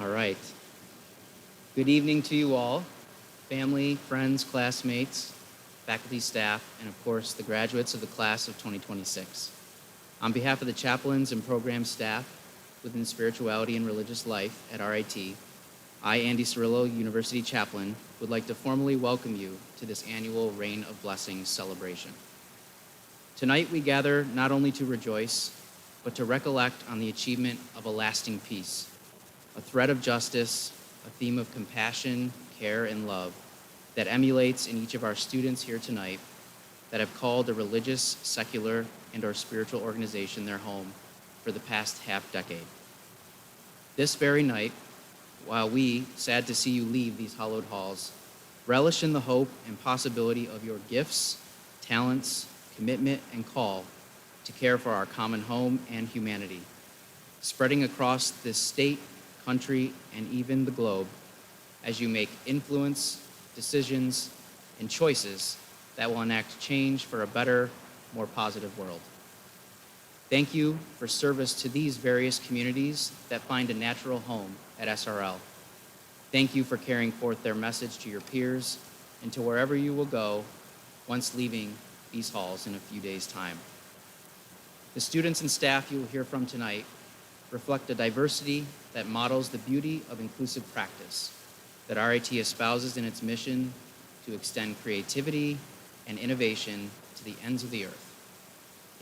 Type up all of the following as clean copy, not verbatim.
All right. Good evening to you all, family, friends, classmates, faculty, staff, and of course, the graduates of the class of 2026. On behalf of the chaplains and program staff within spirituality and religious life at RIT, I, Andy Cirillo, University Chaplain, would like to formally welcome you to this annual Reign of Blessings celebration. Tonight, we gather not only to rejoice, but to recollect on the achievement of a lasting peace, a thread of justice, a theme of compassion, care, and love that emulates in each of our students here tonight that have called a religious, secular, and/or spiritual organization their home for the past half-decade. This very night, while we, sad to see you leave these hallowed halls, relish in the hope and possibility of your gifts, talents, commitment, and call to care for our common home and humanity, spreading across this state, country, and even the globe as you make influence, decisions, and choices that will enact change for a better, more positive world. Thank you for service to these various communities that find a natural home at SRL. Thank you for carrying forth their message to your peers and to wherever you will go once leaving these halls in a few days' time. The students and staff you will hear from tonight reflect a diversity that models the beauty of inclusive practice that RIT espouses in its mission to extend creativity and innovation to the ends of the earth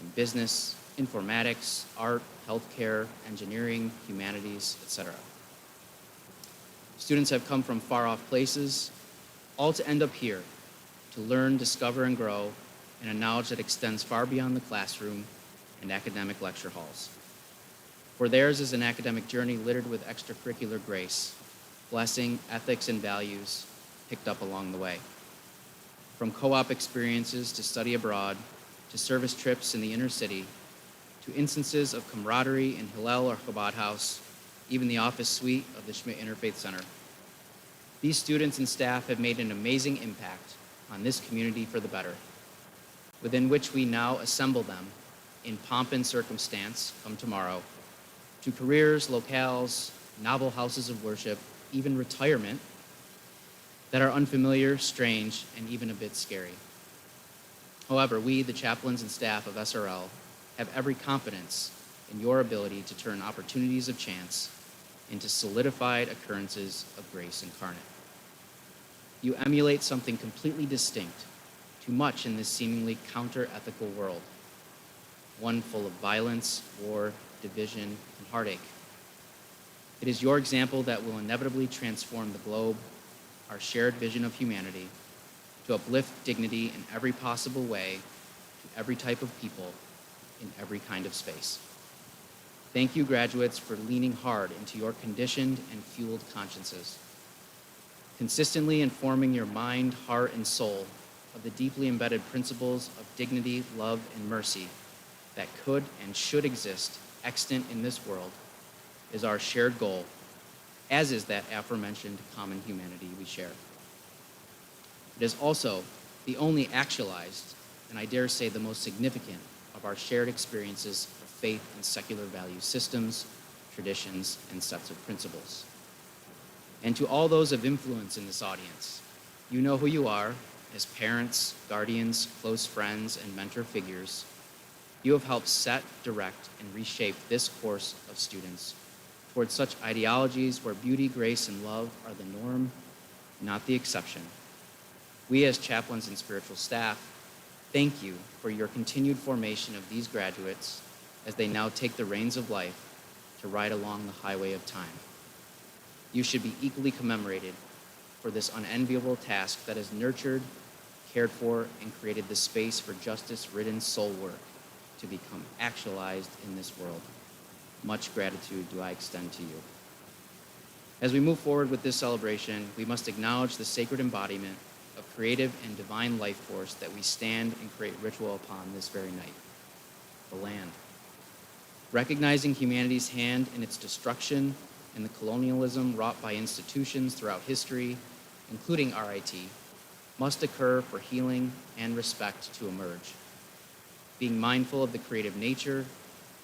in business, informatics, art, healthcare, engineering, humanities, etc. Students have come from far-off places, all to end up here to learn, discover, and grow in a knowledge that extends far beyond the classroom and academic lecture halls. For theirs is an academic journey littered with extracurricular grace, blessing, ethics, and values picked up along the way. From co-op experiences to study abroad, to service trips in the inner city, to instances of camaraderie in Hillel or Chabad House, even the office suite of the Schmidt Interfaith Center. These students and staff have made an amazing impact on this community for the better, within which we now assemble them in pomp and circumstance come tomorrow, to careers, locales, novel houses of worship, even retirement, that are unfamiliar, strange, and even a bit scary. However, we, the chaplains and staff of SRL, have every confidence in your ability to turn opportunities of chance into solidified occurrences of grace incarnate. You emulate something completely distinct to much in this seemingly counter-ethical world, one full of violence, war, division, and heartache. It is your example that will inevitably transform the globe, our shared vision of humanity, to uplift dignity in every possible way to every type of people in every kind of space. Thank you, graduates, for leaning hard into your conditioned and fueled consciences, consistently informing your mind, heart, and soul of the deeply embedded principles of dignity, love, and mercy that could and should exist extant in this world is our shared goal, as is that aforementioned common humanity we share. It is also the only actualized, and I dare say the most significant, of our shared experiences of faith and secular value systems, traditions, and sets of principles. And to all those of influence in this audience, you know who you are as parents, guardians, close friends, and mentor figures. You have helped set, direct, and reshape this course of students towards such ideologies where beauty, grace, and love are the norm, not the exception. We as chaplains and spiritual staff, thank you for your continued formation of these graduates as they now take the reins of life to ride along the highway of time. You should be equally commemorated for this unenviable task that has nurtured, cared for, and created the space for justice-ridden soul work to become actualized in this world. Much gratitude do I extend to you. As we move forward with this celebration, we must acknowledge the sacred embodiment of creative and divine life force that we stand and create ritual upon this very night, the land. Recognizing humanity's hand in its destruction and the colonialism wrought by institutions throughout history, including RIT, must occur for healing and respect to emerge. Being mindful of the creative nature,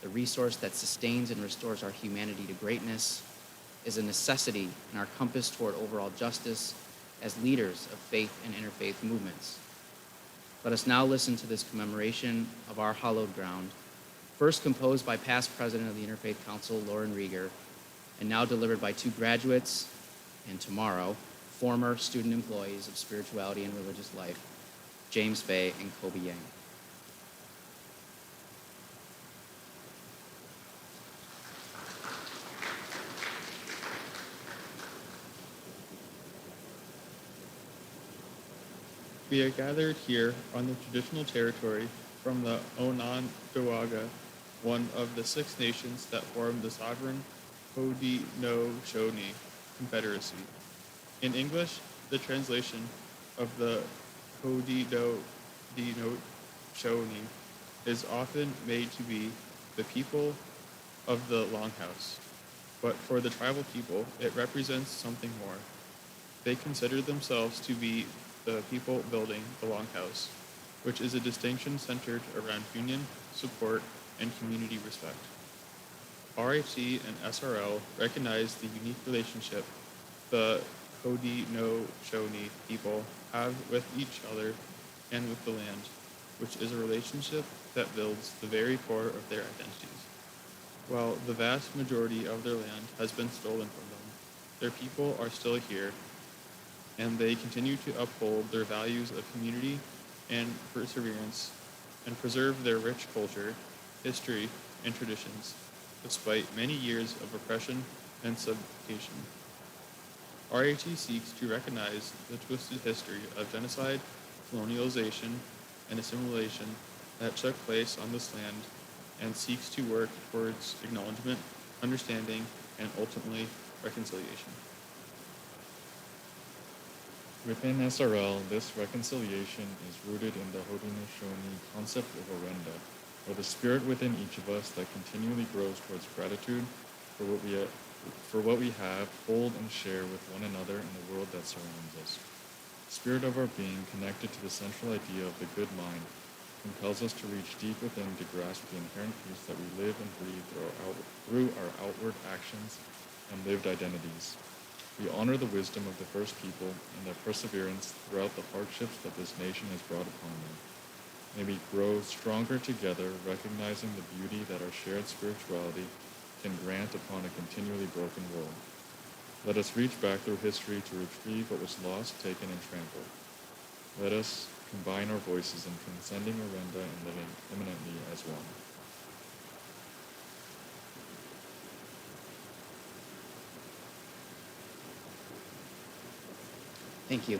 the resource that sustains and restores our humanity to greatness, is a necessity in our compass toward overall justice as leaders of faith and interfaith movements. Let us now listen to this commemoration of our hallowed ground, first composed by past president of the Interfaith Council, Lauren Rieger, and now delivered by two graduates, and tomorrow, former student employees of spirituality and religious life, James Fay and Kobe Yang. We are gathered here on the traditional territory from the Onondaga, one of the 6 nations that form the sovereign Haudenosaunee Confederacy. In English, the translation of the Haudenosaunee is often made to be the people of the Longhouse, but for the tribal people, it represents something more. They consider themselves to be the people building the Longhouse, which is a distinction centered around union, support, and community respect. RIT and SRL recognize the unique relationship the Haudenosaunee people have with each other and with the land, which is a relationship that builds the very core of their identities. While the vast majority of their land has been stolen from them, their people are still here, and they continue to uphold their values of community and perseverance and preserve their rich culture, history, and traditions, despite many years of oppression and subjugation. RIT seeks to recognize the twisted history of genocide, colonialization, and assimilation that took place on this land and seeks to work towards acknowledgement, understanding, and ultimately reconciliation. Within SRL, this reconciliation is rooted in the Haudenosaunee concept of Orenda, or the spirit within each of us that continually grows towards gratitude for what we have, hold, and share with one another in the world that surrounds us. The spirit of our being, connected to the central idea of the good mind, compels us to reach deep within to grasp the inherent peace that we live and breathe through our outward actions and lived identities. We honor the wisdom of the first people and their perseverance throughout the hardships that this nation has brought upon them. May we grow stronger together, recognizing the beauty that our shared spirituality can grant upon a continually broken world. Let us reach back through history to retrieve what was lost, taken, and trampled. Let us combine our voices in transcending Orenda and living imminently as one. Thank you.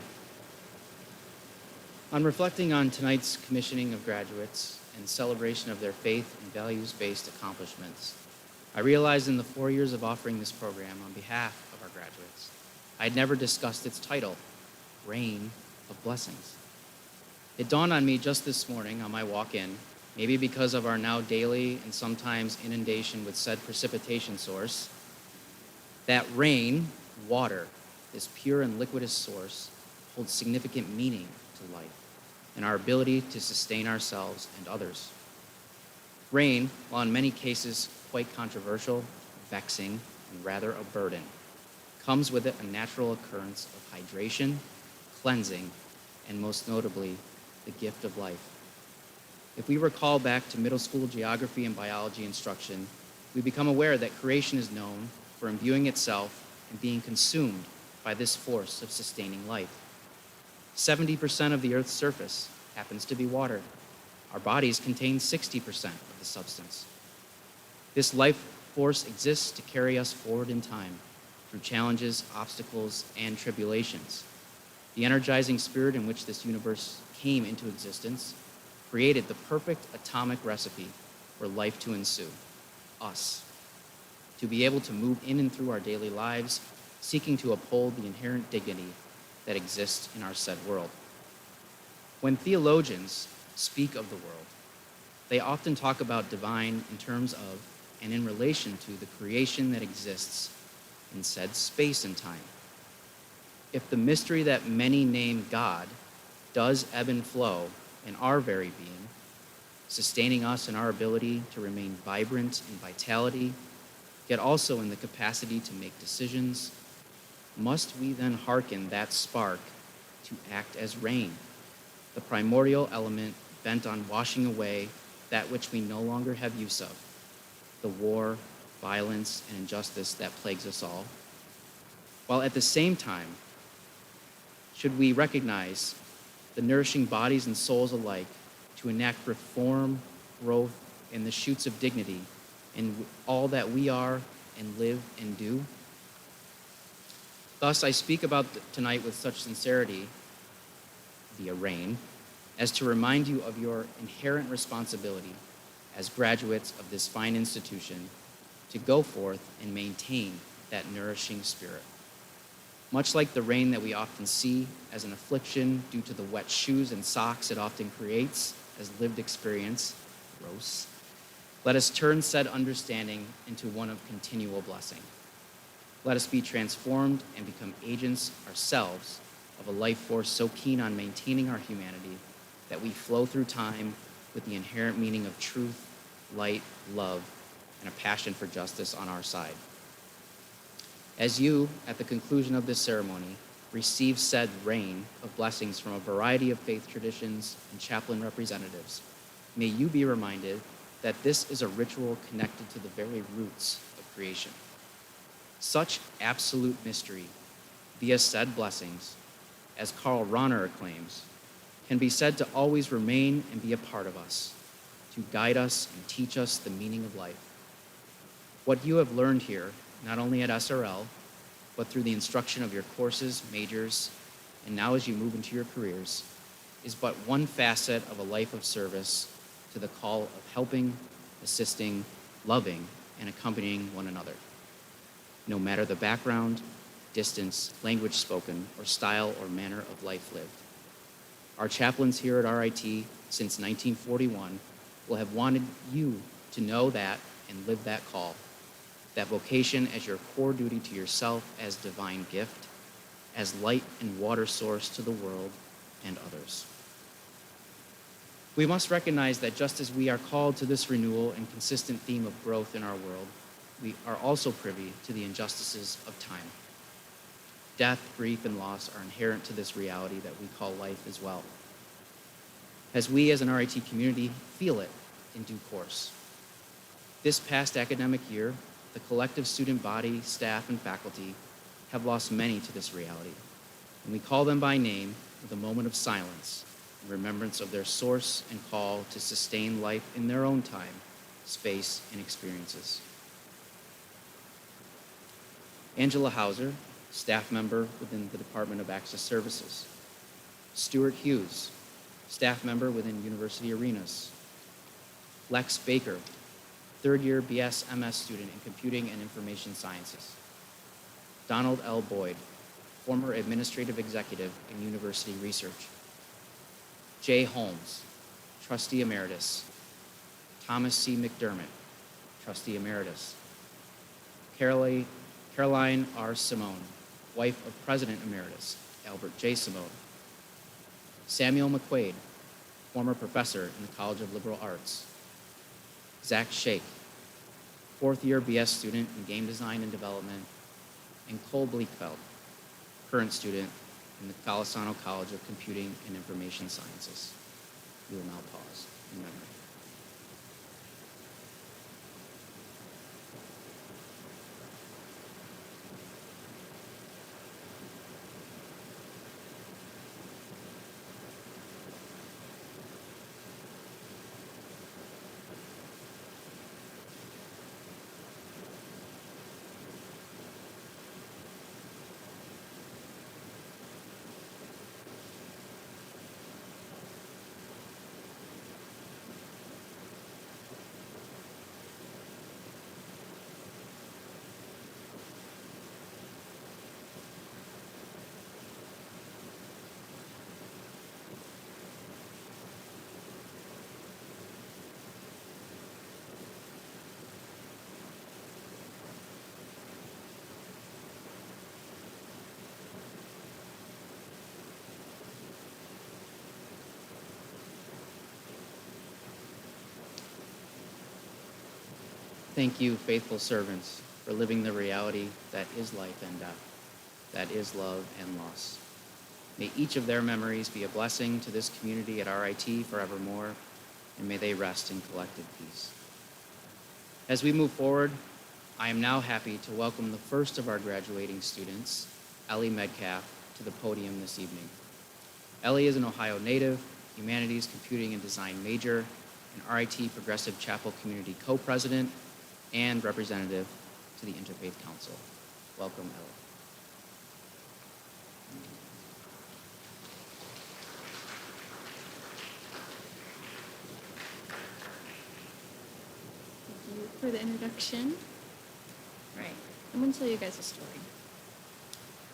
On reflecting on tonight's commissioning of graduates and celebration of their faith and values-based accomplishments, I realized in the 4 years of offering this program on behalf of our graduates, I had never discussed its title, Rain of Blessings. It dawned on me just this morning on my walk in, maybe because of our now daily and sometimes inundation with said precipitation source, that rain, water, this pure and liquidous source, holds significant meaning to life and our ability to sustain ourselves and others. Rain, while in many cases quite controversial, vexing, and rather a burden, comes with it a natural occurrence of hydration, cleansing, and most notably, the gift of life. If we recall back to middle school geography and biology instruction, we become aware that creation is known for imbuing itself and being consumed by this force of sustaining life. 70% of the Earth's surface happens to be water. Our bodies contain 60% of the substance. This life force exists to carry us forward in time through challenges, obstacles, and tribulations. The energizing spirit in which this universe came into existence created the perfect atomic recipe for life to ensue, us. To be able to move in and through our daily lives, seeking to uphold the inherent dignity that exists in our said world. When theologians speak of the world, they often talk about divine in terms of and in relation to the creation that exists in said space and time. If the mystery that many name God does ebb and flow in our very being, sustaining us in our ability to remain vibrant in vitality, yet also in the capacity to make decisions, must we then hearken that spark to act as rain, the primordial element bent on washing away that which we no longer have use of, the war, violence, and injustice that plagues us all, while at the same time, should we recognize the nourishing bodies and souls alike to enact reform, growth, and the shoots of dignity in all that we are and live and do? Thus, I speak about tonight with such sincerity, via rain, as to remind you of your inherent responsibility as graduates of this fine institution to go forth and maintain that nourishing spirit. Much like the rain that we often see as an affliction due to the wet shoes and socks it often creates as lived experience, gross, let us turn said understanding into one of continual blessing. Let us be transformed and become agents ourselves of a life force so keen on maintaining our humanity that we flow through time with the inherent meaning of truth, light, love, and a passion for justice on our side. As you, at the conclusion of this ceremony, receive said rain of blessings from a variety of faith traditions and chaplain representatives, may you be reminded that this is a ritual connected to the very roots of creation. Such absolute mystery, via said blessings, as Karl Rahner claims, can be said to always remain and be a part of us, to guide us and teach us the meaning of life. What you have learned here, not only at SRL, but through the instruction of your courses, majors, and now as you move into your careers, is but one facet of a life of service to the call of helping, assisting, loving, and accompanying one another, no matter the background, distance, language spoken, or style or manner of life lived. Our chaplains here at RIT since 1941 will have wanted you to know that and live that call, that vocation as your core duty to yourself as divine gift, as light and water source to the world and others. We must recognize that just as we are called to this renewal and consistent theme of growth in our world, we are also privy to the injustices of time. Death, grief, and loss are inherent to this reality that we call life as well. As we as an RIT community feel it in due course. This past academic year, the collective student body, staff, and faculty have lost many to this reality, and we call them by name with a moment of silence in remembrance of their source and call to sustain life in their own time, space, and experiences. Angela Hauser, staff member within the Department of Access Services. Stuart Hughes, staff member within University Arenas. Lex Baker, third-year BS/MS student in Computing and Information Sciences. Donald L. Boyd, former administrative executive in University Research. Jay Holmes, trustee emeritus. Thomas C. McDermott, trustee emeritus. Caroline R. Simone, wife of President Emeritus Albert J. Simone. Samuel McQuaid, former professor in the College of Liberal Arts. Zach Shake, fourth-year BS student in Game Design and Development. And Cole Bleakfeld, current student in the Golisano College of Computing and Information Sciences. We will now pause in memory. Thank you, faithful servants, for living the reality that is life and death, that is love and loss. May each of their memories be a blessing to this community at RIT forevermore, and may they rest in collective peace. As we move forward, I am now happy to welcome the first of our graduating students, Ellie Medcalf, to the podium this evening. Ellie is an Ohio native, humanities, computing, and design major, an RIT Progressive Chapel Community co-president, and representative to the Interfaith Council. Welcome, Ellie. Thank you for the introduction. Right, I'm going to tell you guys a story.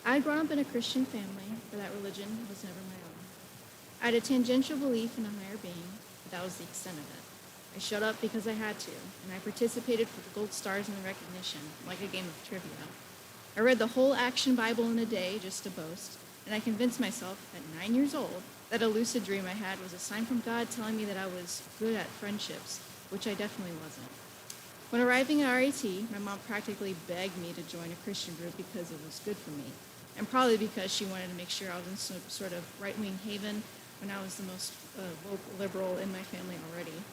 I had grown up in a Christian family, but that religion was never my own. I had a tangential belief in a higher being, but that was the extent of it. I showed up because I had to, and I participated for the gold stars and the recognition, like a game of trivia. I read the whole Action Bible in a day just to boast, and I convinced myself at 9 years old that a lucid dream I had was a sign from God telling me that I was good at friendships, which I definitely wasn't. When arriving at RIT, my mom practically begged me to join a Christian group because it was good for me, and probably because she wanted to make sure I was in some sort of right-wing haven when I was the most woke liberal in my family already.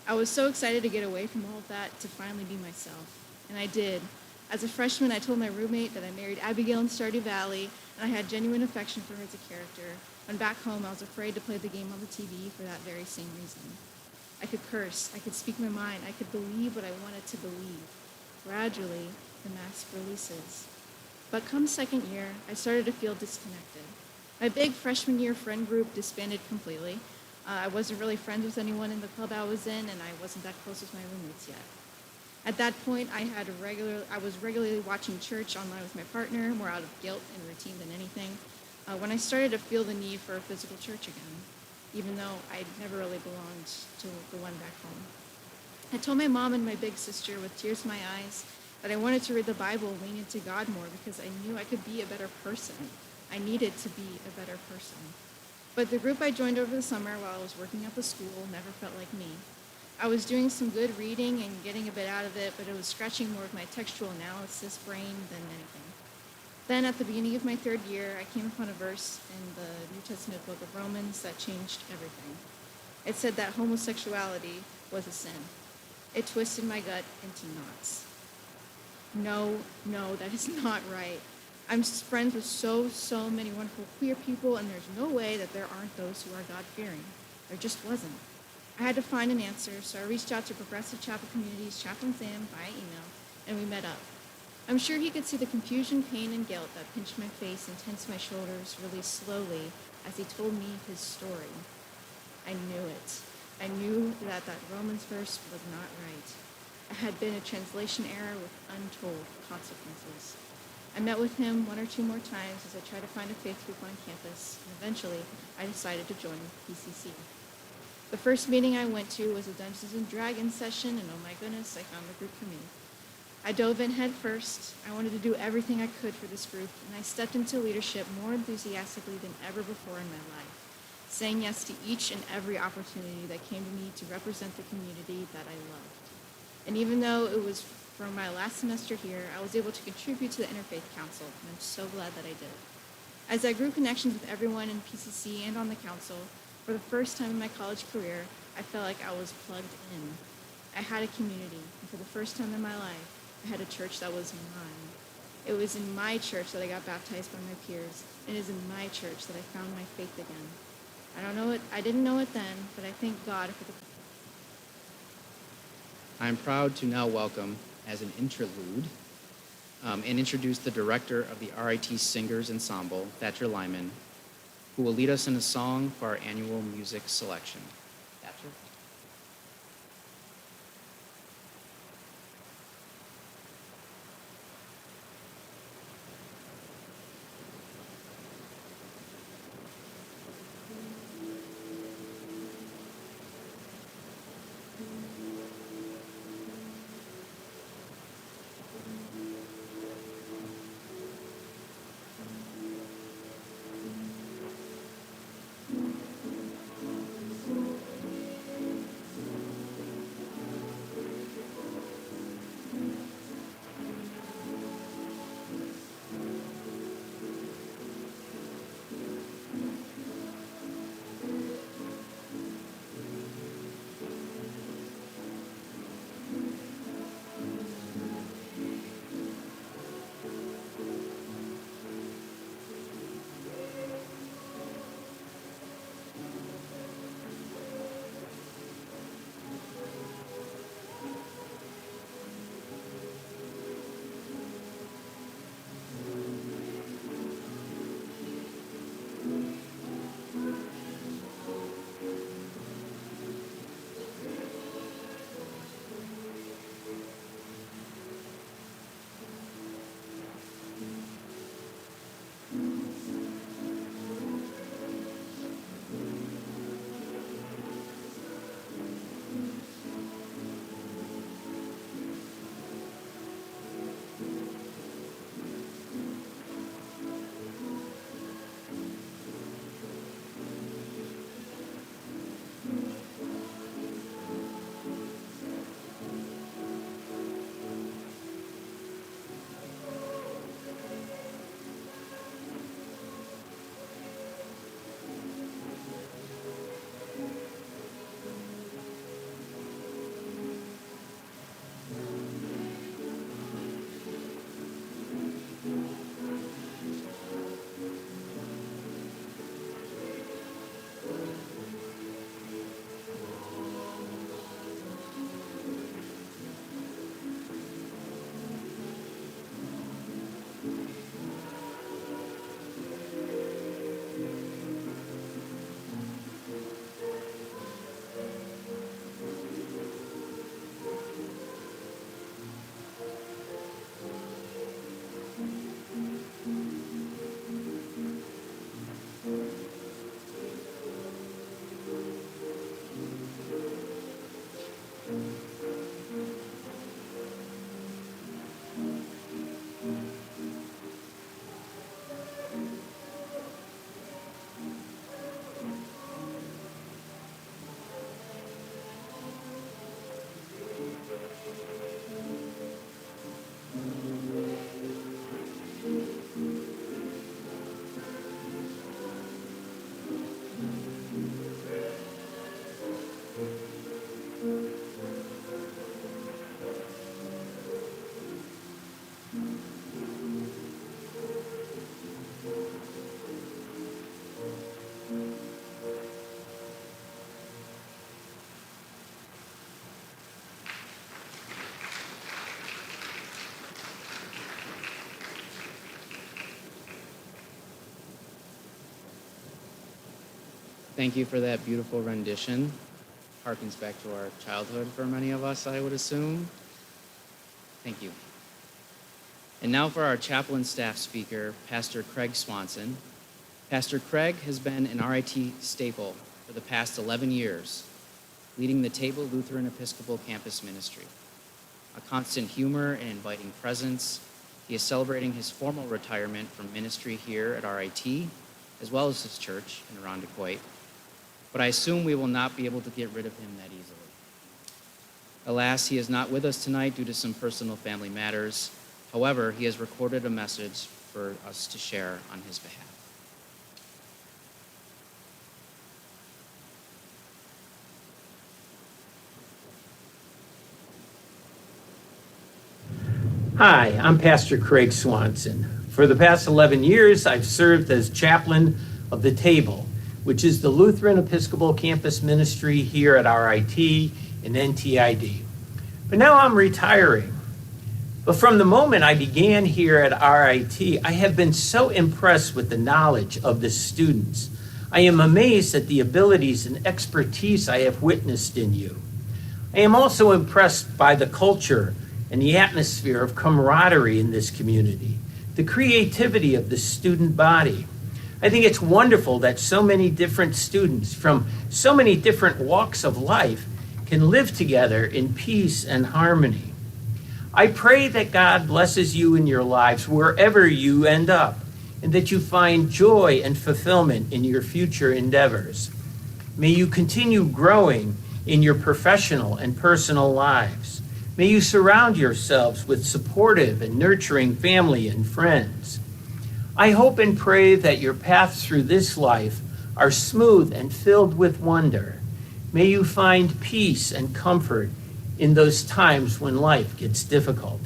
I was so excited to get away from all of that to finally be myself, and I did. As a freshman, I told my roommate that I married Abigail in Stardew Valley, and I had genuine affection for her as a character. When back home, I was afraid to play the game on the TV for that very same reason. I could curse, I could speak my mind, I could believe what I wanted to believe. Gradually, the mask releases. But come second year, I started to feel disconnected. My big freshman year friend group disbanded completely. I wasn't really friends with anyone in the club I was in, and I wasn't that close with my roommates yet. At that point, I was regularly watching church online with my partner, more out of guilt and routine than anything, when I started to feel the need for a physical church again, even though I'd never really belonged to the one back home. I told my mom and my big sister with tears in my eyes that I wanted to read the Bible and lean into God more because I knew I could be a better person. I needed to be a better person. But the group I joined over the summer while I was working at the school never felt like me. I was doing some good reading and getting a bit out of it, but it was scratching more of my textual analysis brain than anything. Then at the beginning of my third year, I came upon a verse in the New Testament book of Romans that changed everything. It said that homosexuality was a sin. It twisted my gut into knots. No, that is not right. I'm friends with so many wonderful queer people, and there's no way that there aren't those who are God-fearing. There just wasn't. I had to find an answer, so I reached out to Progressive Chapel Community's Chaplain Sam via email, and we met up. I'm sure he could see the confusion, pain, and guilt that pinched my face and tensed my shoulders release slowly as he told me his story. I knew it. I knew that Romans verse was not right. It had been a translation error with untold consequences. I met with him one or two more times as I tried to find a faith group on campus, and eventually I decided to join PCC. The first meeting I went to was a Dungeons & Dragons session, and oh my goodness, I found the group for me. I dove in head first. I wanted to do everything I could for this group, and I stepped into leadership more enthusiastically than ever before in my life, saying yes to each and every opportunity that came to me to represent the community that I loved. And even though it was from my last semester here, I was able to contribute to the Interfaith Council, and I'm so glad that I did. As I grew connections with everyone in PCC and on the council, for the first time in my college career, I felt like I was plugged in. I had a community, and for the first time in my life, I had a church that was mine. It was in my church that I got baptized by my peers, and it is in my church that I found my faith again. I didn't know it then, but I thank God for the... I am proud to now welcome, as an interlude, and introduce the director of the RIT Singers Ensemble, Thatcher Lyman, who will lead us in a song for our annual music selection. Thatcher? Thank you for that beautiful rendition. Harkens back to our childhood for many of us, I would assume. Thank you. And now for our chaplain staff speaker, Pastor Craig Swanson. Pastor Craig has been an RIT staple for the past 11 years, leading the Table Lutheran Episcopal Campus Ministry. A constant humor and inviting presence, he is celebrating his formal retirement from ministry here at RIT, as well as his church in Irondequoit. But I assume we will not be able to get rid of him that easily. Alas, he is not with us tonight due to some personal family matters. However, he has recorded a message for us to share on his behalf. Hi, I'm Pastor Craig Swanson. For the past 11 years, I've served as chaplain of the Table, which is the Lutheran Episcopal Campus Ministry here at RIT and NTID. But now I'm retiring. But from the moment I began here at RIT, I have been so impressed with the knowledge of the students. I am amazed at the abilities and expertise I have witnessed in you. I am also impressed by the culture and the atmosphere of camaraderie in this community, the creativity of the student body. I think it's wonderful that so many different students from so many different walks of life can live together in peace and harmony. I pray that God blesses you in your lives wherever you end up, and that you find joy and fulfillment in your future endeavors. May you continue growing in your professional and personal lives. May you surround yourselves with supportive and nurturing family and friends. I hope and pray that your paths through this life are smooth and filled with wonder. May you find peace and comfort in those times when life gets difficult.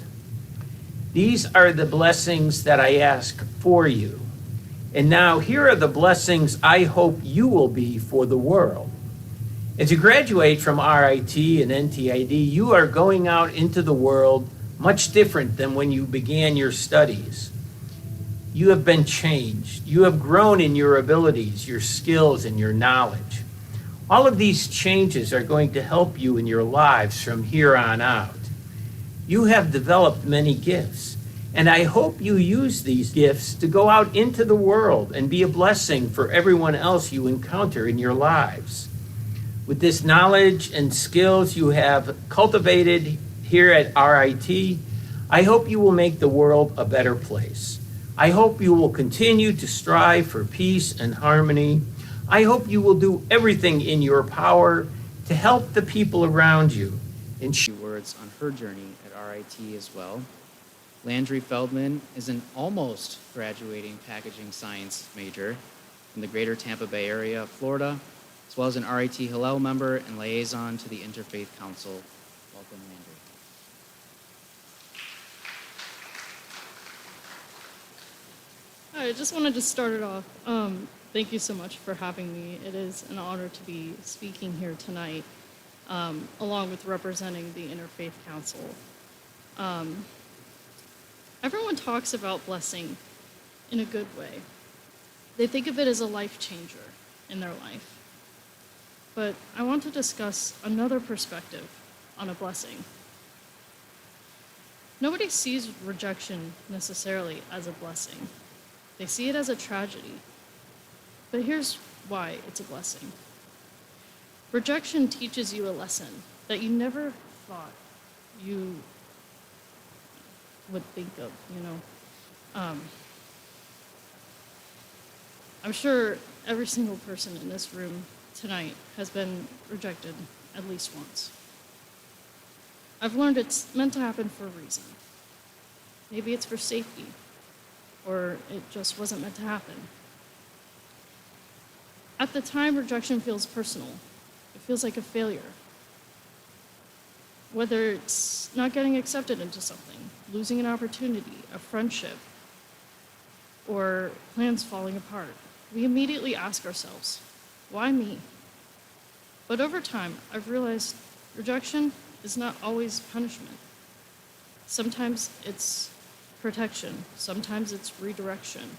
These are the blessings that I ask for you. And now here are the blessings I hope you will be for the world. As you graduate from RIT and NTID, you are going out into the world much different than when you began your studies. You have been changed. You have grown in your abilities, your skills, and your knowledge. All of these changes are going to help you in your lives from here on out. You have developed many gifts, and I hope you use these gifts to go out into the world and be a blessing for everyone else you encounter in your lives. With this knowledge and skills you have cultivated here at RIT, I hope you will make the world a better place. I hope you will continue to strive for peace and harmony. I hope you will do everything in your power to help the people around you. And Few words on her journey at RIT as well. Landry Feldman is an almost graduating packaging science major in the greater Tampa Bay area of Florida, as well as an RIT Hillel member and liaison to the Interfaith Council. Welcome, Landry. I just wanted to start it off. Thank you so much for having me. It is an honor to be speaking here tonight, along with representing the Interfaith Council. Everyone talks about blessing in a good way. They think of it as a life changer in their life. But I want to discuss another perspective on a blessing. Nobody sees rejection necessarily as a blessing. They see it as a tragedy. But here's why it's a blessing. Rejection teaches you a lesson that you never thought you would think of, I'm sure every single person in this room tonight has been rejected at least once. I've learned it's meant to happen for a reason. Maybe it's for safety, or it just wasn't meant to happen. At the time, rejection feels personal. It feels like a failure. Whether it's not getting accepted into something, losing an opportunity, a friendship, or plans falling apart, we immediately ask ourselves, why me? But over time, I've realized rejection is not always punishment. Sometimes it's protection. Sometimes it's redirection.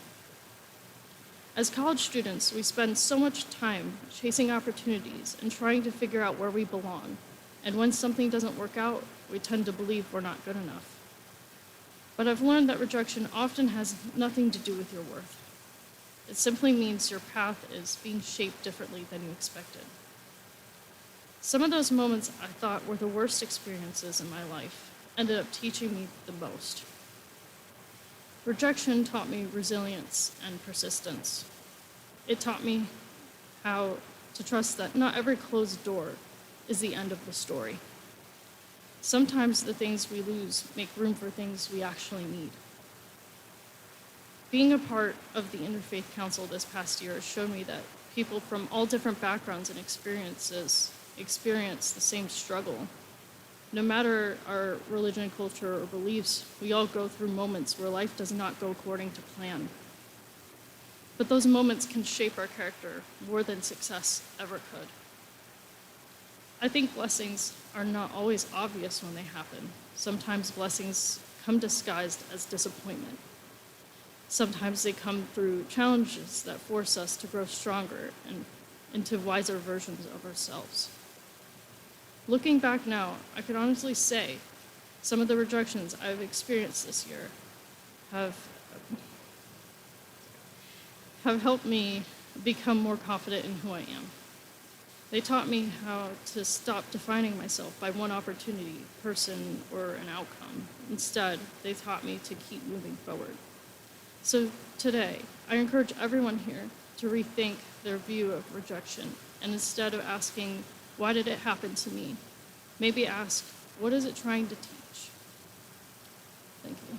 As college students, we spend so much time chasing opportunities and trying to figure out where we belong. And when something doesn't work out, we tend to believe we're not good enough. But I've learned that rejection often has nothing to do with your worth. It simply means your path is being shaped differently than you expected. Some of those moments I thought were the worst experiences in my life ended up teaching me the most. Rejection taught me resilience and persistence. It taught me how to trust that not every closed door is the end of the story. Sometimes the things we lose make room for things we actually need. Being a part of the Interfaith Council this past year has shown me that people from all different backgrounds and experiences experience the same struggle. No matter our religion, culture, or beliefs, we all go through moments where life does not go according to plan. But those moments can shape our character more than success ever could. I think blessings are not always obvious when they happen. Sometimes blessings come disguised as disappointment. Sometimes they come through challenges that force us to grow stronger and into wiser versions of ourselves. Looking back now, I can honestly say some of the rejections I've experienced this year have helped me become more confident in who I am. They taught me how to stop defining myself by one opportunity, person, or an outcome. Instead, they taught me to keep moving forward. So today, I encourage everyone here to rethink their view of rejection, and instead of asking, why did it happen to me? Maybe ask, what is it trying to teach? Thank you.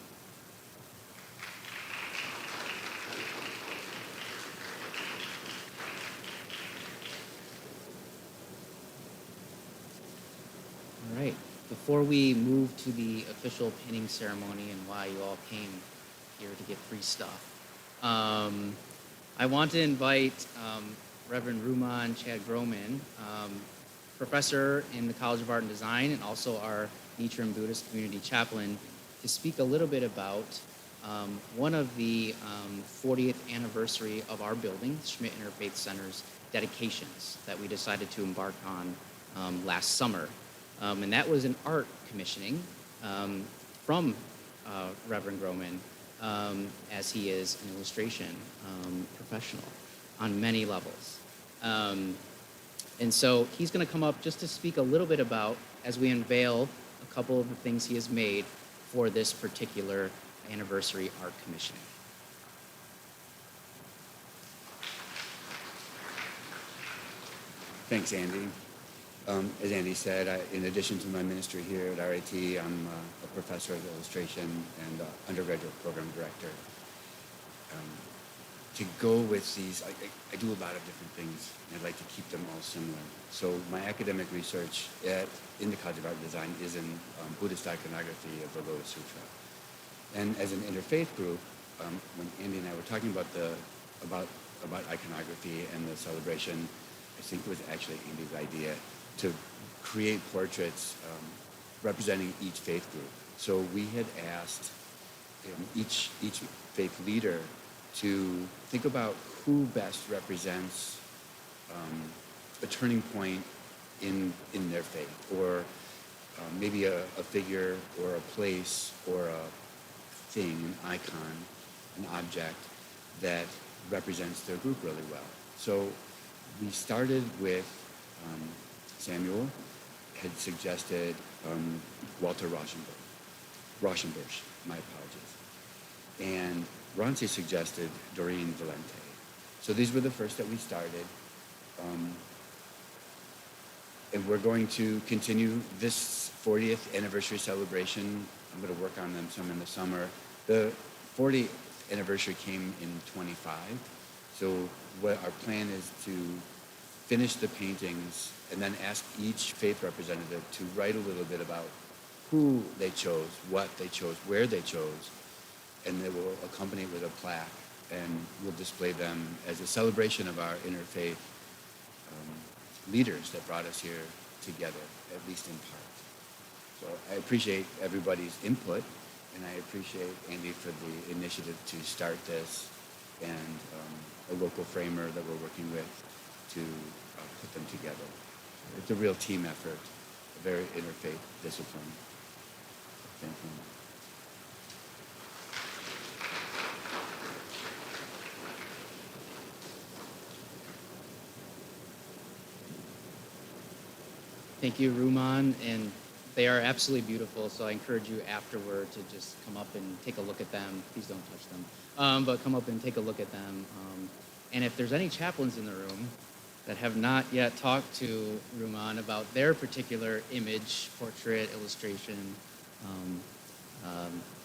All right. Before we move to the official pinning ceremony and why you all came here to get free stuff, I want to invite Reverend Ruman Chad Groman, professor in the College of Art and Design and also our Nichiren Buddhist Community Chaplain, to speak a little bit about one of the 40th anniversary of our building, Schmidt Interfaith Center's dedications that we decided to embark on last summer. And that was an art commissioning from Reverend Groman, as he is an illustration professional on many levels. And so he's going to come up just to speak a little bit about, as we unveil a couple of the things he has made for this particular anniversary art commissioning. Thanks, Andy. As Andy said, in addition to my ministry here at RIT, I'm a professor of illustration and undergraduate program director. To go with these, I do a lot of different things, and I'd like to keep them all similar. So my academic research in the College of Art and Design is in Buddhist iconography of the Lotus Sutra. And as an interfaith group, when Andy and I were talking about iconography and the celebration, I think it was actually Andy's idea to create portraits representing each faith group. So we had asked each faith leader to think about who best represents a turning point in their faith, or maybe a figure or a place or a thing, an icon, an object that represents their group really well. So we started with Samuel had suggested Walter Rauschenbusch, my apologies. And Ronci suggested Doreen Valente. So these were the first that we started. And we're going to continue this 40th anniversary celebration. I'm going to work on them some in the summer. The 40th anniversary came in 25. So what our plan is to finish the paintings and then ask each faith representative to write a little bit about who they chose, what they chose, where they chose, and they will accompany it with a plaque, and we'll display them as a celebration of our interfaith leaders that brought us here together, at least in part. So I appreciate everybody's input, and I appreciate Andy for the initiative to start this, and a local framer that we're working with to put them together. It's a real team effort, a very interfaith discipline. Thank you. Thank you, Ruman, and they are absolutely beautiful, so I encourage you afterward to just come up and take a look at them. Please don't touch them, but come up and take a look at them. And if there's any chaplains in the room that have not yet talked to Ruman about their particular image, portrait, illustration,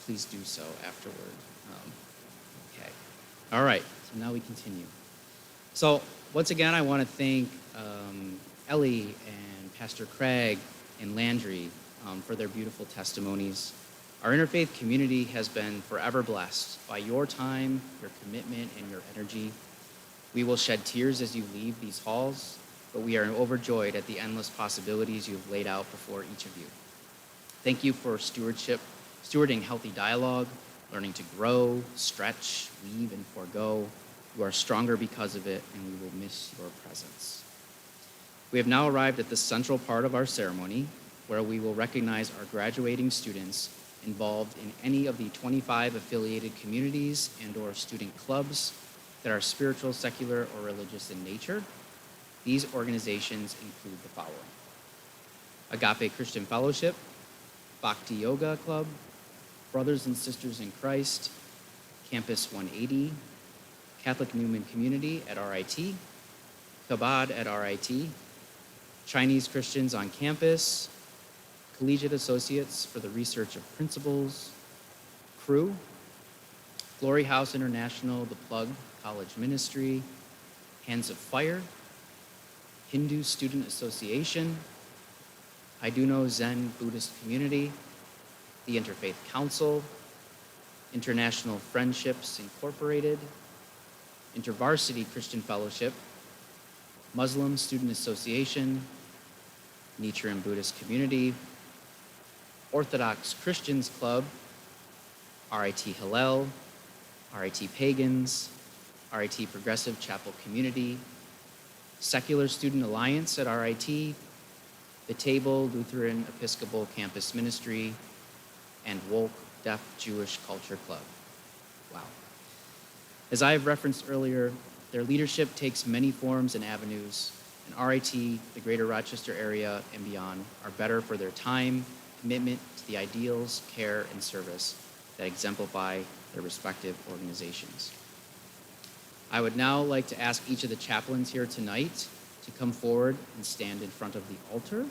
please do so afterward. Okay. All right, so now we continue. So once again, I want to thank Ellie and Pastor Craig and Landry for their beautiful testimonies. Our interfaith community has been forever blessed by your time, your commitment, and your energy. We will shed tears as you leave these halls, but we are overjoyed at the endless possibilities you have laid out before each of you. Thank you for stewarding healthy dialogue, learning to grow, stretch, leave, and forego. You are stronger because of it, and we will miss your presence. We have now arrived at the central part of our ceremony, where we will recognize our graduating students involved in any of the 25 affiliated communities and/or student clubs that are spiritual, secular, or religious in nature. These organizations include the following: Agape Christian Fellowship, Bhakti Yoga Club, Brothers and Sisters in Christ, Campus 180, Catholic Newman Community at RIT, Chabad at RIT, Chinese Christians on Campus, Collegiate Associates for the Research of Principles, Crew, Glory House International, The Plug College Ministry, Hands of Fire, Hindu Student Association, Haiduno Zen Buddhist Community, the Interfaith Council, International Friendships Incorporated, InterVarsity Christian Fellowship, Muslim Student Association, Nichiren Buddhist Community, Orthodox Christians Club, RIT Hillel, RIT Pagans, RIT Progressive Chapel Community, Secular Student Alliance at RIT, The Table Lutheran Episcopal Campus Ministry, and Wolk Deaf Jewish Culture Club. Wow. As I have referenced earlier, their leadership takes many forms and avenues, and RIT, the greater Rochester area and beyond, are better for their time, commitment to the ideals, care, and service that exemplify their respective organizations. I would now like to ask each of the chaplains here tonight to come forward and stand in front of the altar.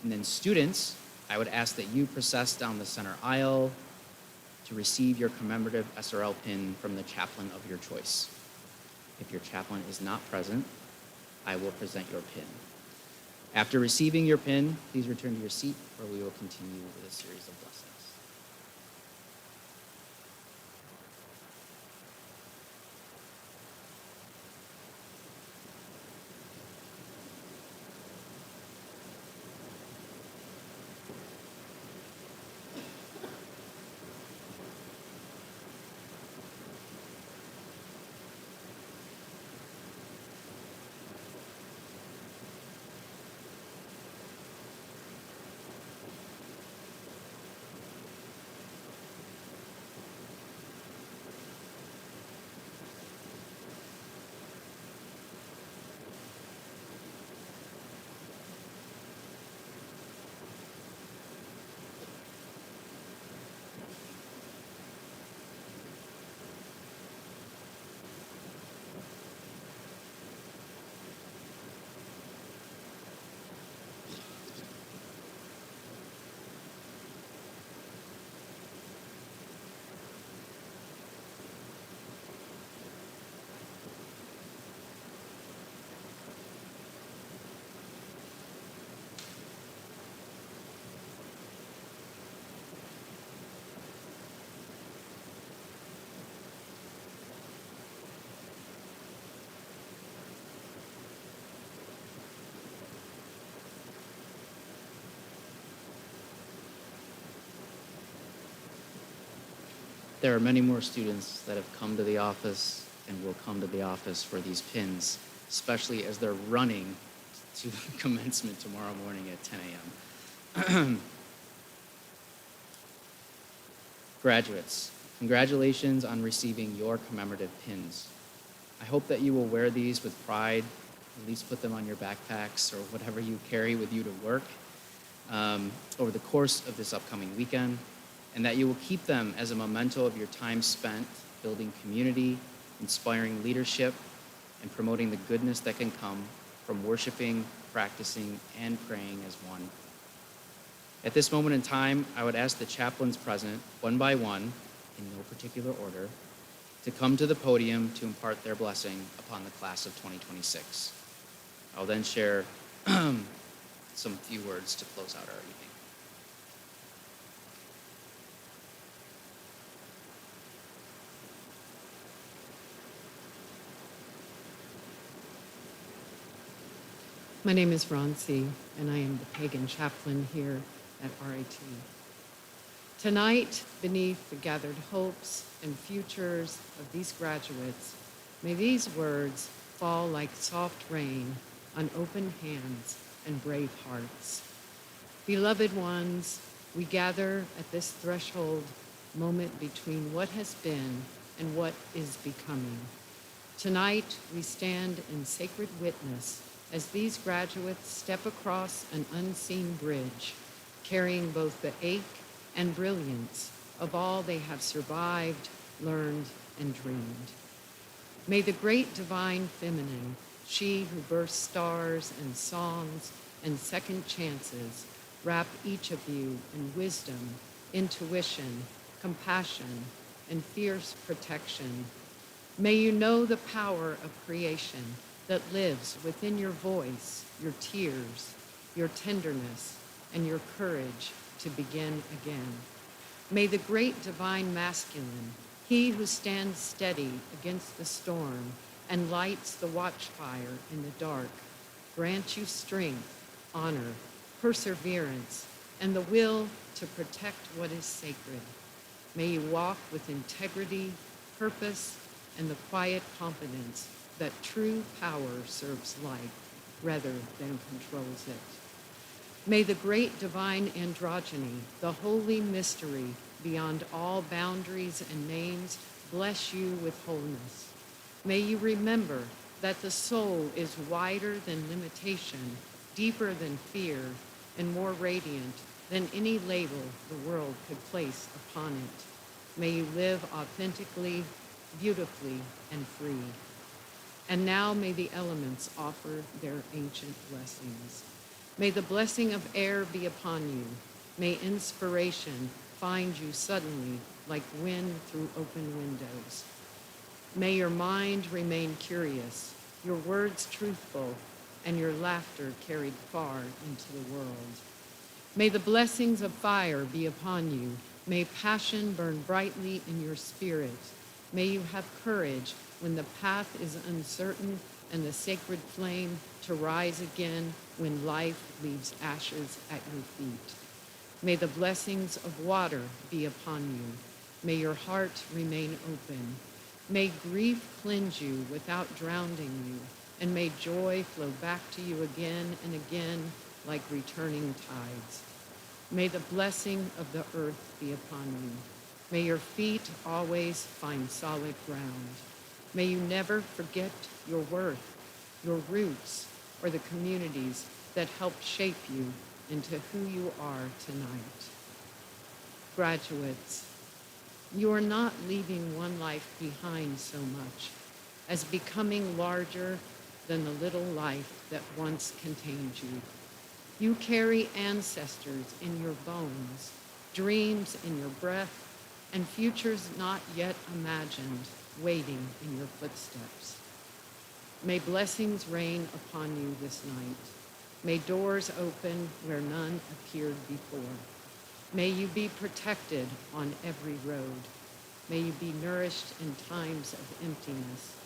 And then students, I would ask that you process down the center aisle to receive your commemorative SRL pin from the chaplain of your choice. If your chaplain is not present, I will present your pin. After receiving your pin, please return to your seat, or we will continue with a series of blessings. There are many more students that have come to the office and will come to the office for these pins, especially as they're running to commencement tomorrow morning at 10 a.m. Graduates, congratulations on receiving your commemorative pins. I hope that you will wear these with pride, at least put them on your backpacks or whatever you carry with you to work over the course of this upcoming weekend, and that you will keep them as a memento of your time spent building community, inspiring leadership, and promoting the goodness that can come from worshiping, practicing, and praying as one. At this moment in time, I would ask the chaplains present, one by one, in no particular order, to come to the podium to impart their blessing upon the class of 2026. I'll then share some few words to close out our evening. My name is Ronci, and I am the pagan chaplain here at RIT. Tonight, beneath the gathered hopes and futures of these graduates, may these words fall like soft rain on open hands and brave hearts. Beloved ones, we gather at this threshold moment between what has been and what is becoming. Tonight, we stand in sacred witness as these graduates step across an unseen bridge, carrying both the ache and brilliance of all they have survived, learned, and dreamed. May the great divine feminine, she who births stars and songs and second chances, wrap each of you in wisdom, intuition, compassion, and fierce protection. May you know the power of creation that lives within your voice, your tears, your tenderness, and your courage to begin again. May the great divine masculine, he who stands steady against the storm and lights the watchfire in the dark, grant you strength, honor, perseverance, and the will to protect what is sacred. May you walk with integrity, purpose, and the quiet confidence that true power serves life rather than controls it. May the great divine androgyny, the holy mystery beyond all boundaries and names, bless you with wholeness. May you remember that the soul is wider than limitation, deeper than fear, and more radiant than any label the world could place upon it. May you live authentically, beautifully, and free. And now may the elements offer their ancient blessings. May the blessing of air be upon you. May inspiration find you suddenly like wind through open windows. May your mind remain curious, your words truthful, and your laughter carried far into the world. May the blessings of fire be upon you. May passion burn brightly in your spirit. May you have courage when the path is uncertain and the sacred flame to rise again when life leaves ashes at your feet. May the blessings of water be upon you. May your heart remain open. May grief cleanse you without drowning you, and may joy flow back to you again and again like returning tides. May the blessing of the earth be upon you. May your feet always find solid ground. May you never forget your worth, your roots, or the communities that helped shape you into who you are tonight. Graduates, you are not leaving one life behind so much as becoming larger than the little life that once contained you. You carry ancestors in your bones, dreams in your breath, and futures not yet imagined waiting in your footsteps. May blessings rain upon you this night. May doors open where none appeared before. May you be protected on every road. May you be nourished in times of emptiness.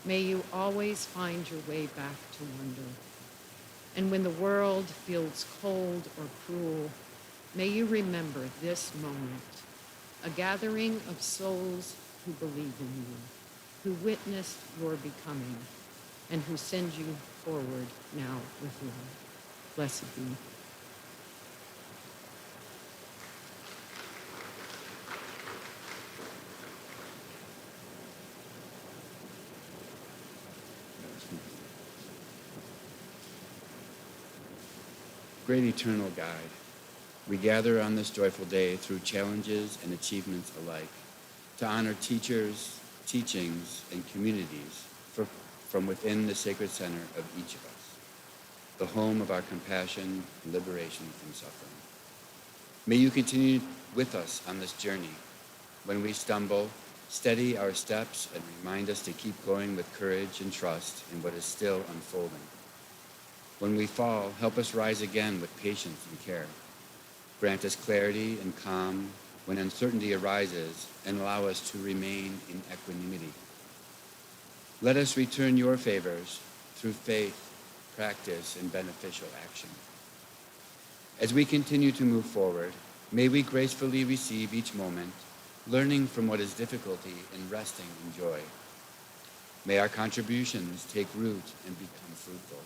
May you always find your way back to wonder. And when the world feels cold or cruel, may you remember this moment, a gathering of souls who believe in you, who witnessed your becoming, and who sends you forward now with love. Blessed be. Great eternal guide, we gather on this joyful day through challenges and achievements alike to honor teachers, teachings, and communities from within the sacred center of each of us, the home of our compassion and liberation from suffering. May you continue with us on this journey. When we stumble, steady our steps and remind us to keep going with courage and trust in what is still unfolding. When we fall, help us rise again with patience and care. Grant us clarity and calm when uncertainty arises, and allow us to remain in equanimity. Let us return your favors through faith, practice, and beneficial action. As we continue to move forward, may we gracefully receive each moment, learning from what is difficulty and resting in joy. May our contributions take root and become fruitful.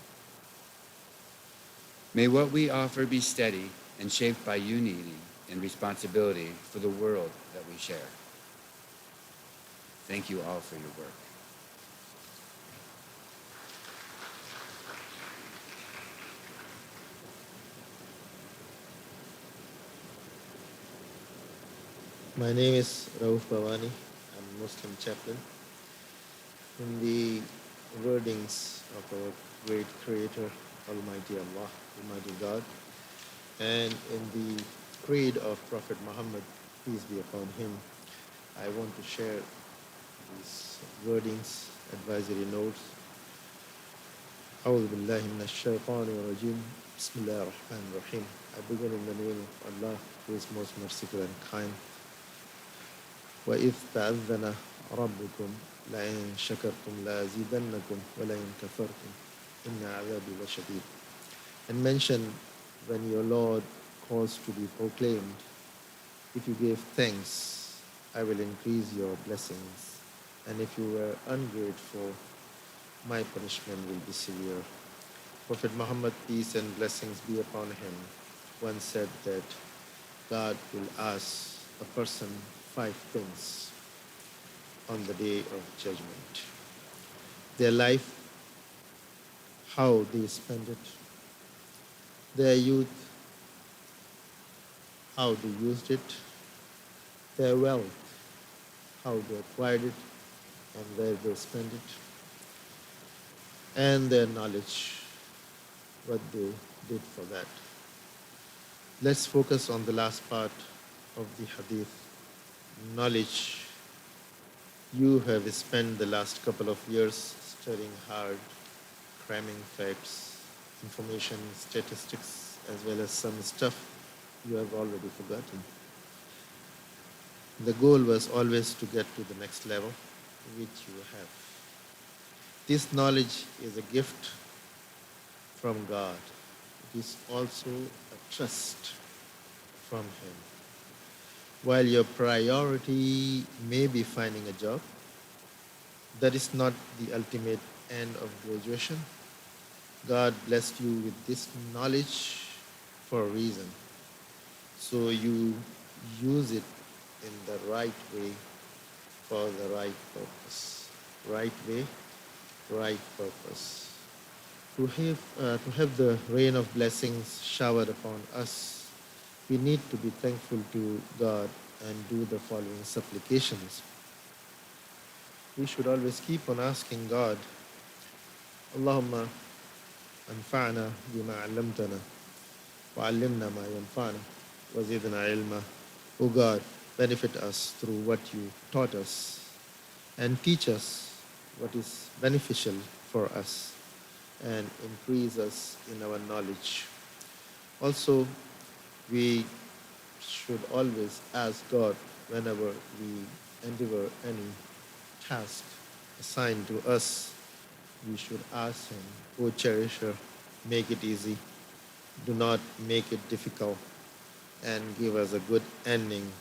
May what we offer be steady and shaped by unity and responsibility for the world that we share. Thank you all for your work. My name is Rauf Bawani. I'm a Muslim chaplain. In the wordings of our great Creator, Almighty Allah, Almighty God, and in the creed of Prophet Muhammad, peace be upon him, I want to share these wordings, advisory notes. أعوذ بالله من الشيطان الرجيم. بسم الله الرحمن الرحيم. I begin in the name of Allah, who is most merciful and kind. وإذ تأذن ربكم لئن شكرتم لأزيدنكم ولئن كفرتم إن عذابي لشديد. And mention when your Lord calls to be proclaimed, if you give thanks, I will increase your blessings, and if you were ungrateful, my punishment will be severe. Prophet Muhammad, peace and blessings be upon him, once said that God will ask a person 5 things on the day of judgment: their life, how they spend it; their youth, how they used it; their wealth, how they acquired it and where they spent it; and their knowledge, what they did for that. Let's focus on the last part of the hadith. Knowledge. You have spent the last couple of years studying hard, cramming facts, information, statistics, as well as some stuff you have already forgotten. The goal was always to get to the next level, which you have. This knowledge is a gift from God. It is also a trust from Him. While your priority may be finding a job, that is not the ultimate end of graduation. God blessed you with this knowledge for a reason. So you use it in the right way for the right purpose. Right way, right purpose. To have the rain of blessings showered upon us, we need to be thankful to God and do the following supplications. We should always keep on asking God, Allahumma anfa'na bima 'allamtana wa 'allimna ma yanfa'na wa zidna ilma. O God, benefit us through what you taught us and teach us what is beneficial for us and increase us in our knowledge. Also, we should always ask God whenever we endeavor any task assigned to us. We should ask Him, O Cherisher, make it easy. Do not make it difficult, and give us a good ending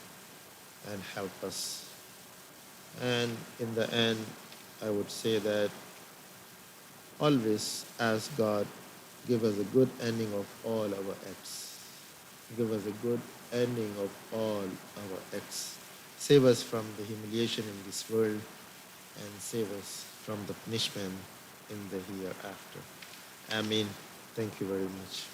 and help us. And in the end, I would say that always ask God, give us a good ending of all our acts. Give us a good ending of all our acts. Save us from the humiliation in this world and save us from the punishment in the hereafter. Amen. Thank you very much.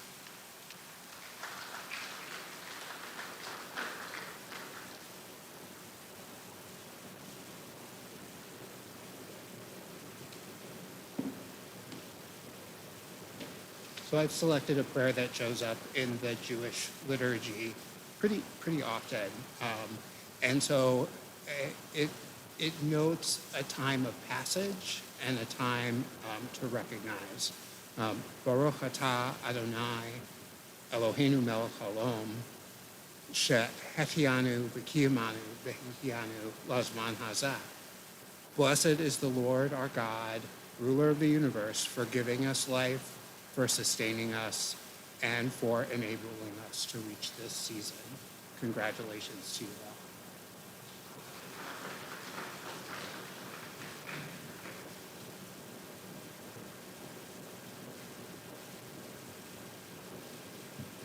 So I've selected a prayer that shows up in the Jewish liturgy pretty often. And so it notes a time of passage and a time to recognize. Baruch atah Adonai Eloheinu melech haolam shehechianu v'kiyamanu v'hikianu lazman hazeh. Blessed is the Lord our God, ruler of the universe, for giving us life, for sustaining us, and for enabling us to reach this season. Congratulations to you all.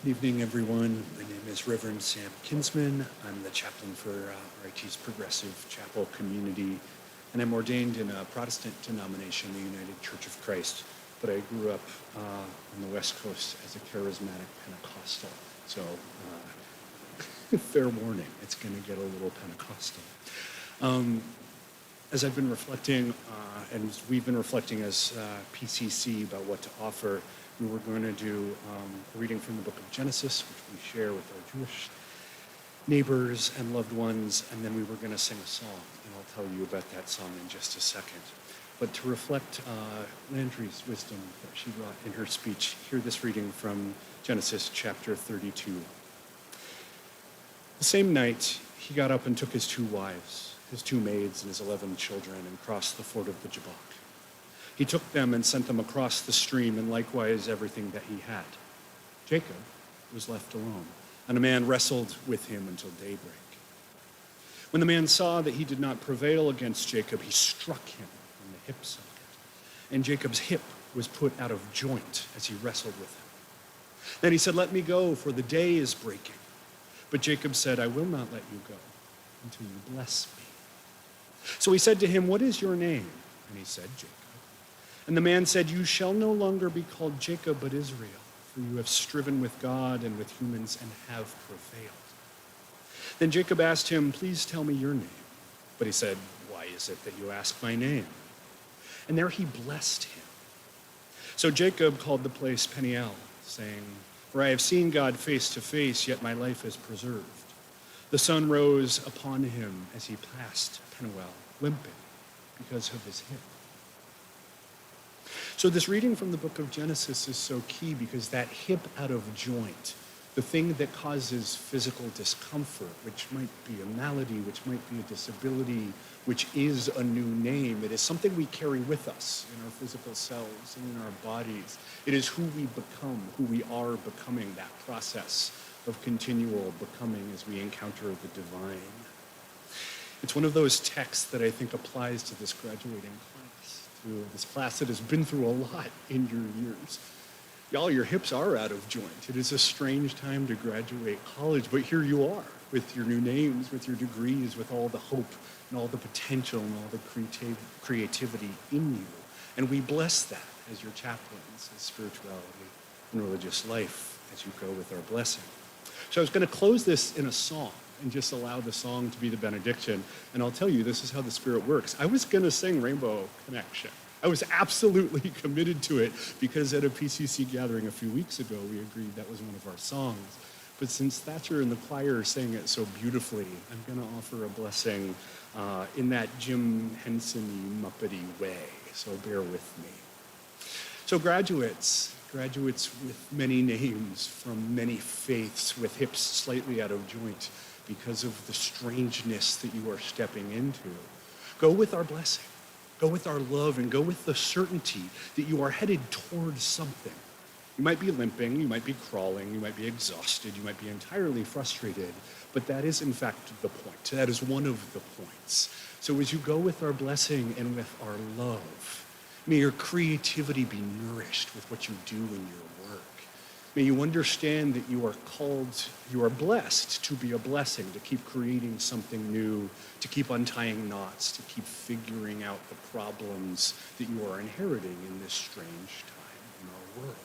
Good evening, everyone. My name is Reverend Sam Kinsman. I'm the chaplain for RIT's Progressive Chapel community, and I'm ordained in a Protestant denomination, the United Church of Christ. But I grew up on the West Coast as a charismatic Pentecostal. So, fair warning, it's going to get a little Pentecostal. As I've been reflecting, and we've been reflecting as PCC about what to offer, we were going to do a reading from the book of Genesis, which we share with our Jewish neighbors and loved ones, and then we were going to sing a song, and I'll tell you about that song in just a second. But to reflect Landry's wisdom that she brought in her speech, hear this reading from Genesis chapter 32. The same night, he got up and took his 2 wives, his 2 maids, and his 11 children, and crossed the ford of the Jabbok. He took them and sent them across the stream, and likewise everything that he had. Jacob was left alone, and a man wrestled with him until daybreak. When the man saw that he did not prevail against Jacob, he struck him on the hip socket, and Jacob's hip was put out of joint as he wrestled with him. Then he said, "Let me go, for the day is breaking." But Jacob said, "I will not let you go until you bless me." So he said to him, "What is your name?" And he said, "Jacob." And the man said, "You shall no longer be called Jacob, but Israel, for you have striven with God and with humans and have prevailed." Then Jacob asked him, "Please tell me your name." But he said, "Why is it that you ask my name?" And there he blessed him. So Jacob called the place Peniel, saying, "For I have seen God face to face, yet my life is preserved." The sun rose upon him as he passed Penuel, limping because of his hip. So this reading from the book of Genesis is so key because that hip out of joint, the thing that causes physical discomfort, which might be a malady, which might be a disability, which is a new name, it is something we carry with us in our physical selves and in our bodies. It is who we become, who we are becoming, that process of continual becoming as we encounter the divine. It's one of those texts that I think applies to this graduating class, to this class that has been through a lot in your years. Y'all, your hips are out of joint. It is a strange time to graduate college, but here you are with your new names, with your degrees, with all the hope and all the potential and all the creativity in you. And we bless that as your chaplains, as spirituality and religious life, as you go with our blessing. So I was going to close this in a song and just allow the song to be the benediction. And I'll tell you, this is how the Spirit works. I was going to sing Rainbow Connection. I was absolutely committed to it because at a PCC gathering a few weeks ago, we agreed that was one of our songs. But since Thatcher and the choir sang it so beautifully, I'm going to offer a blessing in that Jim Henson Muppety way. So bear with me. So graduates with many names from many faiths, with hips slightly out of joint because of the strangeness that you are stepping into, go with our blessing. Go with our love and go with the certainty that you are headed towards something. You might be limping, you might be crawling, you might be exhausted, you might be entirely frustrated, but that is in fact the point. That is one of the points. So as you go with our blessing and with our love, may your creativity be nourished with what you do in your work. May you understand that you are called, you are blessed to be a blessing, to keep creating something new, to keep untying knots, to keep figuring out the problems that you are inheriting in this strange time in our world.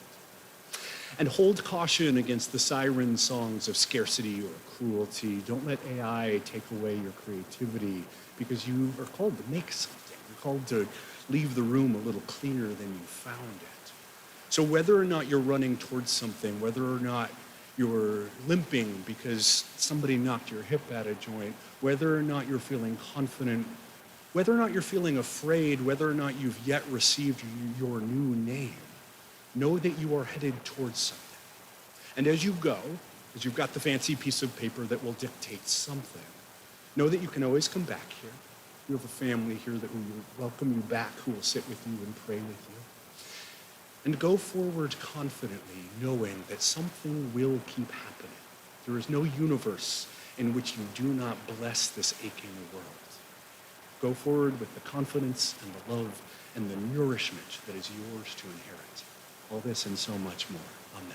And hold caution against the siren songs of scarcity or cruelty. Don't let AI take away your creativity, because you are called to make something. You're called to leave the room a little cleaner than you found it. So whether or not you're running towards something, whether or not you're limping because somebody knocked your hip out of joint, whether or not you're feeling confident, whether or not you're feeling afraid, whether or not you've yet received your new name, know that you are headed towards something. And as you go, because you've got the fancy piece of paper that will dictate something, know that you can always come back here. You have a family here that will welcome you back, who will sit with you and pray with you. And go forward confidently, knowing that something will keep happening. There is no universe in which you do not bless this aching world. Go forward with the confidence and the love and the nourishment that is yours to inherit. All this and so much more. Amen.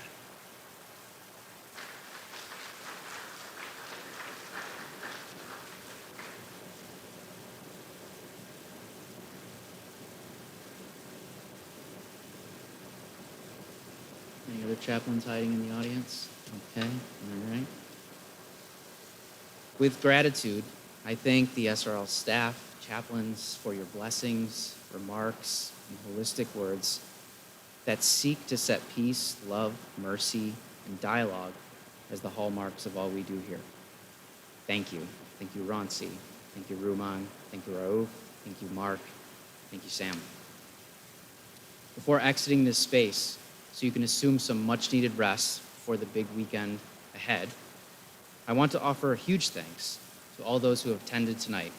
Any other chaplains hiding in the audience? Okay, all right. With gratitude, I thank the SRL staff, chaplains, for your blessings, remarks, and holistic words that seek to set peace, love, mercy, and dialogue as the hallmarks of all we do here. Thank you. Thank you, Ronci. Thank you, Ruman. Thank you, Raouf. Thank you, Mark. Thank you, Sam. Before exiting this space, so you can assume some much-needed rest for the big weekend ahead, I want to offer a huge thanks to all those who have attended tonight,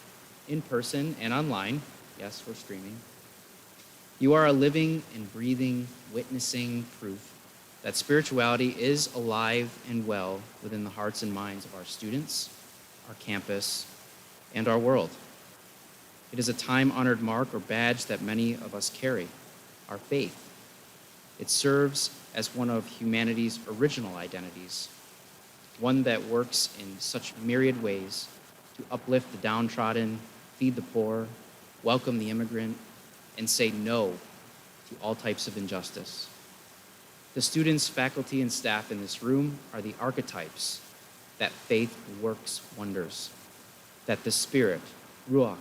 in person and online. Yes, we're streaming. You are a living and breathing, witnessing proof that spirituality is alive and well within the hearts and minds of our students, our campus, and our world. It is a time-honored mark or badge that many of us carry, our faith. It serves as one of humanity's original identities, one that works in such myriad ways to uplift the downtrodden, feed the poor, welcome the immigrant, and say no to all types of injustice. The students, faculty, and staff in this room are the archetypes that faith works wonders, that the Spirit, Ruach,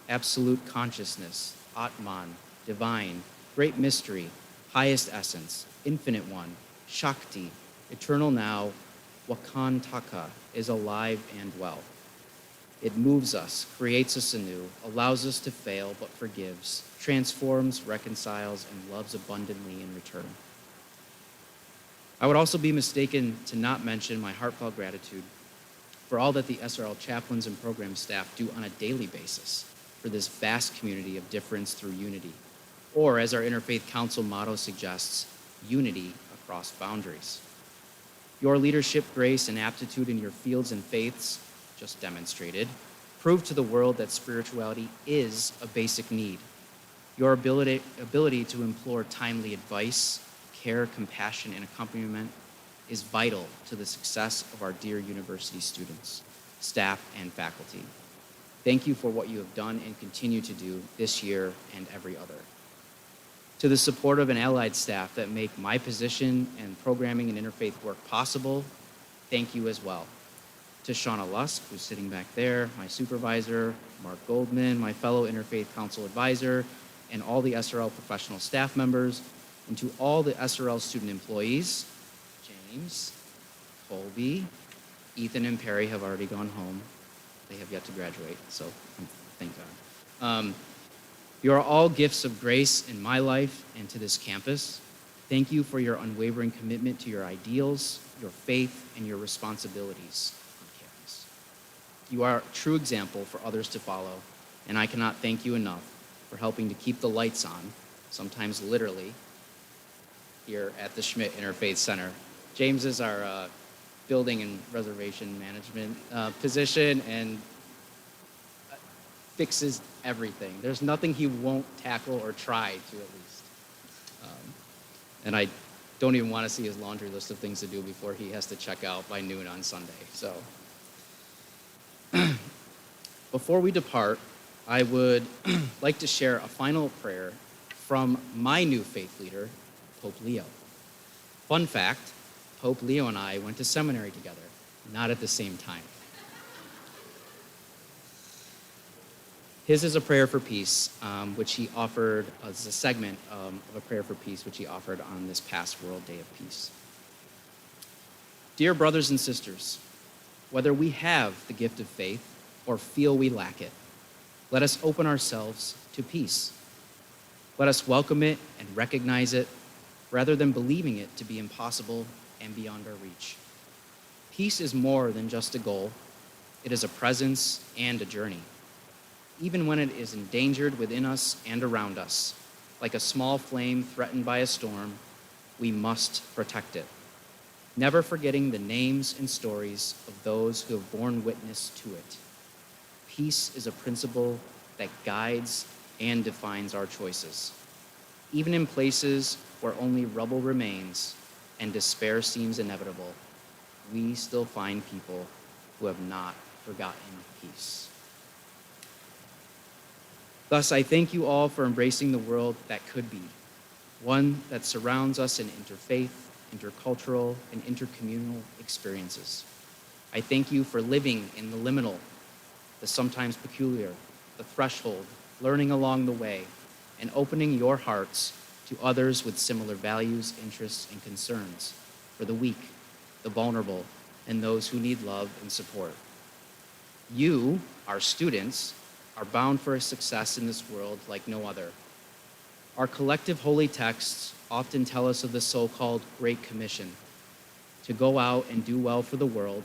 absolute consciousness, Atman, divine, great mystery, highest essence, infinite one, Shakti, eternal now, Wakantaka, is alive and well. It moves us, creates us anew, allows us to fail but forgives, transforms, reconciles, and loves abundantly in return. I would also be mistaken to not mention my heartfelt gratitude for all that the SRL chaplains and program staff do on a daily basis for this vast community of difference through unity, or as our Interfaith Council motto suggests, unity across boundaries. Your leadership, grace, and aptitude in your fields and faiths, just demonstrated, prove to the world that spirituality is a basic need. Your ability to implore timely advice, care, compassion, and accompaniment is vital to the success of our dear university students, staff, and faculty. Thank you for what you have done and continue to do this year and every other. To the supportive and allied staff that make my position and programming and interfaith work possible, thank you as well. To Shauna Lusk, who's sitting back there, my supervisor, Mark Goldman, my fellow Interfaith Council advisor, and all the SRL professional staff members, and to all the SRL student employees, James, Colby, Ethan, and Perry have already gone home. They have yet to graduate, so thank God. You are all gifts of grace in my life and to this campus. Thank you for your unwavering commitment to your ideals, your faith, and your responsibilities on campus. You are a true example for others to follow, and I cannot thank you enough for helping to keep the lights on, sometimes literally, here at the Schmidt Interfaith Center. James is our building and reservation management position and fixes everything. There's nothing he won't tackle or try to, at least. And I don't even want to see his laundry list of things to do before he has to check out by noon on Sunday. So before we depart, I would like to share a final prayer from my new faith leader, Pope Leo. Fun fact, Pope Leo and I went to seminary together, not at the same time. His is a prayer for peace, which he offered as a segment of a prayer for peace, which he offered on this past World Day of Peace. Dear brothers and sisters, whether we have the gift of faith or feel we lack it, let us open ourselves to peace. Let us welcome it and recognize it rather than believing it to be impossible and beyond our reach. Peace is more than just a goal. It is a presence and a journey. Even when it is endangered within us and around us, like a small flame threatened by a storm, we must protect it, never forgetting the names and stories of those who have borne witness to it. Peace is a principle that guides and defines our choices. Even in places where only rubble remains and despair seems inevitable, we still find people who have not forgotten peace. Thus, I thank you all for embracing the world that could be, one that surrounds us in interfaith, intercultural, and intercommunal experiences. I thank you for living in the liminal, the sometimes peculiar, the threshold, learning along the way, and opening your hearts to others with similar values, interests, and concerns, for the weak, the vulnerable, and those who need love and support. You, our students, are bound for a success in this world like no other. Our collective holy texts often tell us of the so-called Great Commission, to go out and do well for the world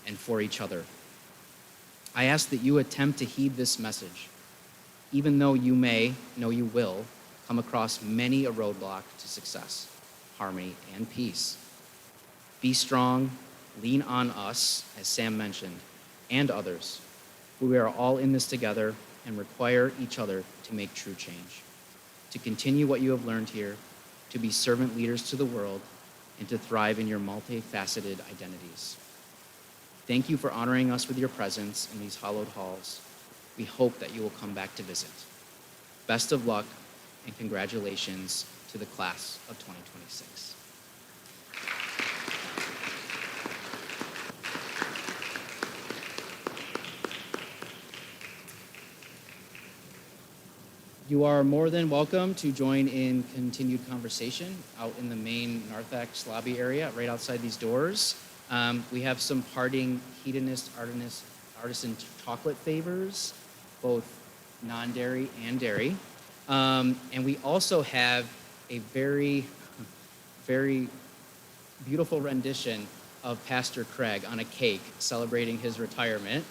and for each other. I ask that you attempt to heed this message, even though you may, no, you will, come across many a roadblock to success, harmony, and peace. Be strong, lean on us, as Sam mentioned, and others. We are all in this together and require each other to make true change, to continue what you have learned here, to be servant leaders to the world, and to thrive in your multifaceted identities. Thank you for honoring us with your presence in these hallowed halls. We hope that you will come back to visit. Best of luck and congratulations to the class of 2026. You are more than welcome to join in continued conversation out in the main Narthex lobby area, right outside these doors. We have some parting hedonist artisan chocolate favors, both non-dairy and dairy. And we also have a very, very beautiful rendition of Pastor Craig on a cake celebrating his retirement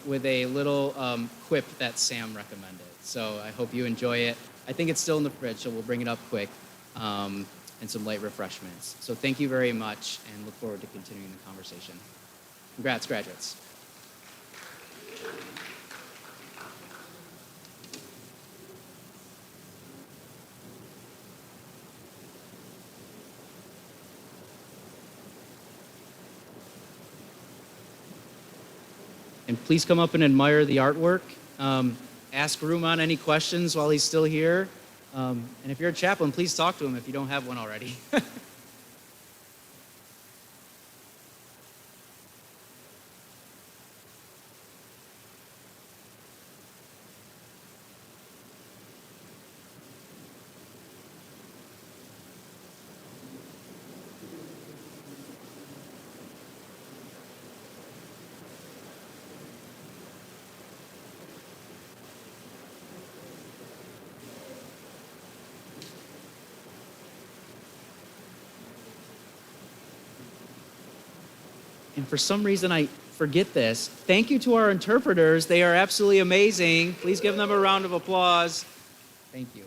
with a little quip that Sam recommended. So I hope you enjoy it. I think it's still in the fridge, so we'll bring it up quick, and some light refreshments. So thank you very much, and look forward to continuing the conversation. Congrats, graduates. And please come up and admire the artwork. Ask Ruman any questions while he's still here. And if you're a chaplain, please talk to him if you don't have one already. And for some reason, I forget this. Thank you to our interpreters. They are absolutely amazing. Please give them a round of applause. Thank you.